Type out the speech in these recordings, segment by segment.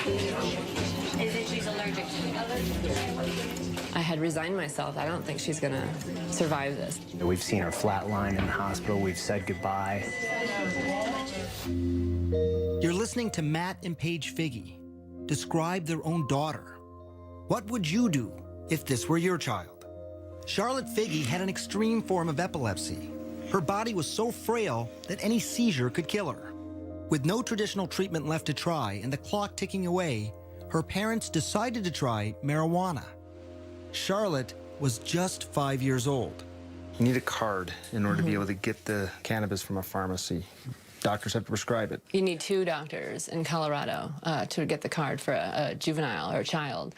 Is it she's allergic to? I had resigned myself. I don't think she's gonna survive this. We've seen her flatline in the hospital. We've said goodbye. You're listening to Matt and Paige Figge describe their own daughter. What would you do if this were your child? Charlotte Figge had an extreme form of epilepsy. Her body was so frail that any seizure could kill her. With no traditional treatment left to try and the clock ticking away, her parents decided to try marijuana. Charlotte was just 5 years old. You need a card in order to be able to get the cannabis from a pharmacy. Doctors have to prescribe it. You need 2 doctors in Colorado to get the card for a juvenile or a child.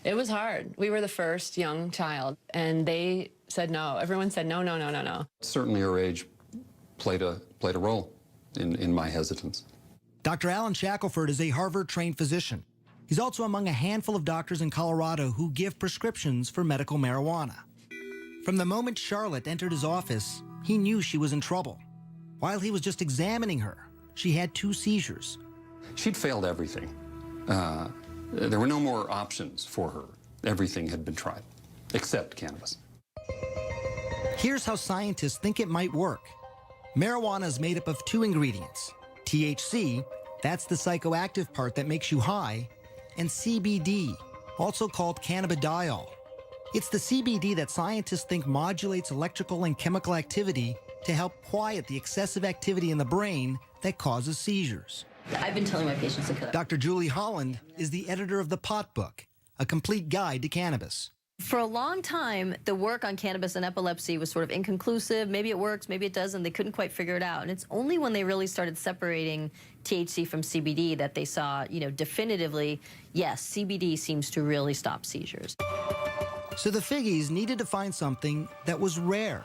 It was hard. We were the first young child, and they said no. Everyone said no, no, no, no, no. Certainly her age played a role in my hesitance. Dr. Alan Shackelford is a Harvard-trained physician. He's also among a handful of doctors in Colorado who give prescriptions for medical marijuana. From the moment Charlotte entered his office, he knew she was in trouble. While he was just examining her, she had 2 seizures. She'd failed everything. There were no more options for her. Everything had been tried, except cannabis. Here's how scientists think it might work. Marijuana is made up of 2 ingredients. THC, that's the psychoactive part that makes you high, and CBD, also called cannabidiol. It's the CBD that scientists think modulates electrical and chemical activity to help quiet the excessive activity in the brain that causes seizures. I've been telling my patients to cut. Dr. Julie Holland is the editor of The Pot Book, a complete guide to cannabis. For a long time, the work on cannabis and epilepsy was sort of inconclusive. Maybe it works, maybe it doesn't. They couldn't quite figure it out. And it's only when they really started separating THC from CBD that they saw, definitively, yes, CBD seems to really stop seizures. So the Figges needed to find something that was rare,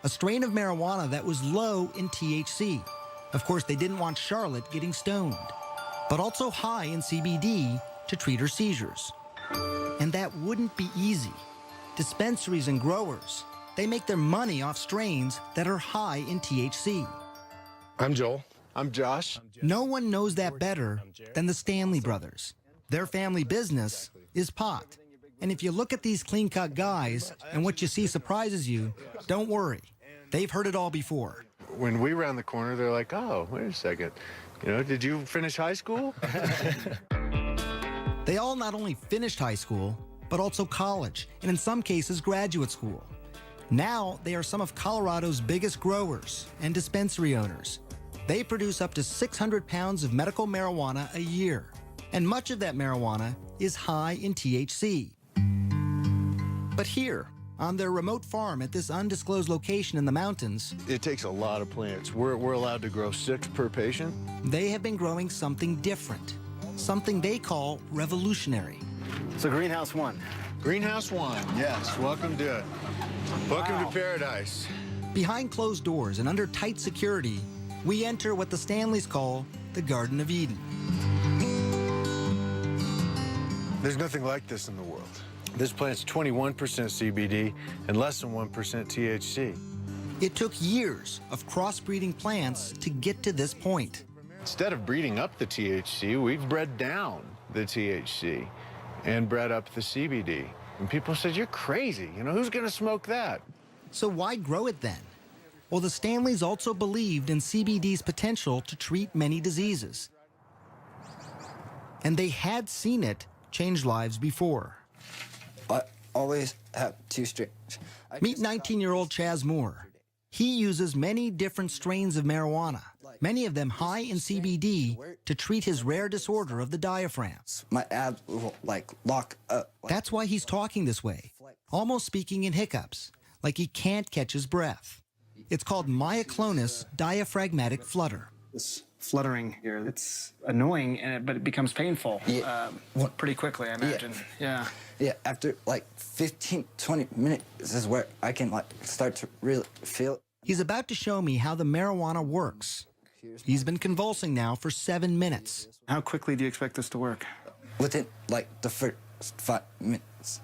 a strain of marijuana that was low in THC. Of course, they didn't want Charlotte getting stoned, but also high in CBD to treat her seizures. And that wouldn't be easy. Dispensaries and growers, they make their money off strains that are high in THC. I'm Joel. I'm Josh. No one knows that better than the Stanley brothers. Their family business is pot. And if you look at these clean-cut guys and what you see surprises you, don't worry. They've heard it all before. When we round the corner, they're like, oh, wait a second. Did you finish high school? They all not only finished high school, but also college, and in some cases, graduate school. Now, they are some of Colorado's biggest growers and dispensary owners. They produce up to 600 pounds of medical marijuana a year, and much of that marijuana is high in THC. But here, on their remote farm at this undisclosed location in the mountains, It takes a lot of plants. We're allowed to grow 6 per patient. they have been growing something different, something they call revolutionary. So Greenhouse 1. Greenhouse 1, yes. Welcome to it. Welcome to paradise. Behind closed doors and under tight security, we enter what the Stanleys call the Garden of Eden. There's nothing like this in the world. This plant's 21% CBD and less than 1% THC. It took years of crossbreeding plants to get to this point. Instead of breeding up the THC, we've bred down the THC and bred up the CBD. And people said, you're crazy. Who's going to smoke that? So why grow it then? Well, the Stanleys also believed in CBD's potential to treat many diseases. And they had seen it change lives before. I always have 2 strains. Meet 19-year-old Chaz Moore. He uses many different strains of marijuana, many of them high in CBD, to treat his rare disorder of the diaphragm. My abs will, lock up. That's why he's talking this way, almost speaking in hiccups, like he can't catch his breath. It's called myoclonus diaphragmatic flutter. This fluttering here, it's annoying, but it becomes painful pretty quickly, I imagine. Yeah. Yeah, after 15, 20 minutes is where I can start to really feel it. He's about to show me how the marijuana works. He's been convulsing now for 7 minutes. How quickly do you expect this to work? Within the first 5 minutes.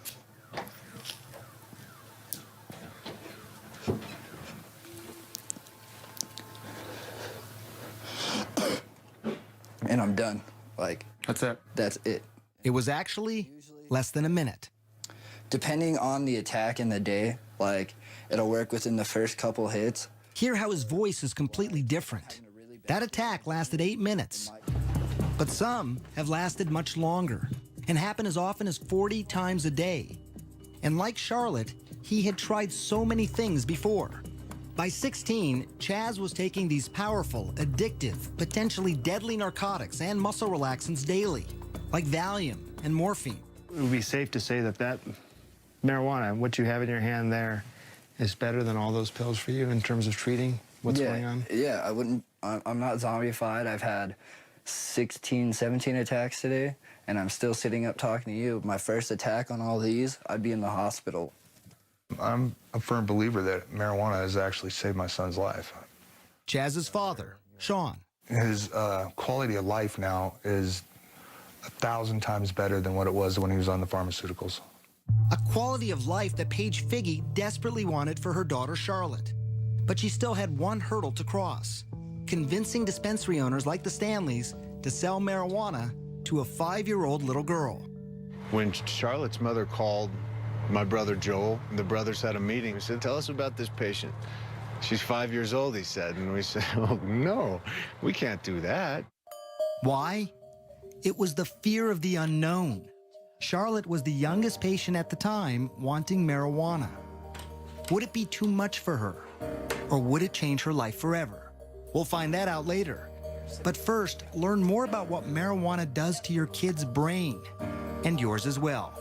And I'm done. That's it. That's it. It was actually less than a minute. Depending on the attack in the day, like, it'll work within the first couple hits. Hear how his voice is completely different. That attack lasted 8 minutes. But some have lasted much longer and happen as often as 40 times a day. And like Charlotte, he had tried so many things before. By 16, Chaz was taking these powerful, addictive, potentially deadly narcotics and muscle relaxants daily, like Valium and morphine. It would be safe to say that that marijuana, what you have in your hand there, is better than all those pills for you in terms of treating what's going on? Yeah, I'm not zombified. I've had 16, 17 attacks today, and I'm still sitting up talking to you. My first attack on all these, I'd be in the hospital. I'm a firm believer that marijuana has actually saved my son's life. Chaz's father, Sean. His quality of life now is 1,000 times better than what it was when he was on the pharmaceuticals. A quality of life that Paige Figge desperately wanted for her daughter, Charlotte. But she still had one hurdle to cross: convincing dispensary owners like the Stanleys to sell marijuana to a 5-year-old little girl. When Charlotte's mother called my brother Joel, the brothers had a meeting. We said, tell us about this patient. She's 5 years old, he said. And we said, oh, no, we can't do that. Why? It was the fear of the unknown. Charlotte was the youngest patient at the time wanting marijuana. Would it be too much for her? Or would it change her life forever? We'll find that out later. But first, learn more about what marijuana does to your kid's brain, and yours as well.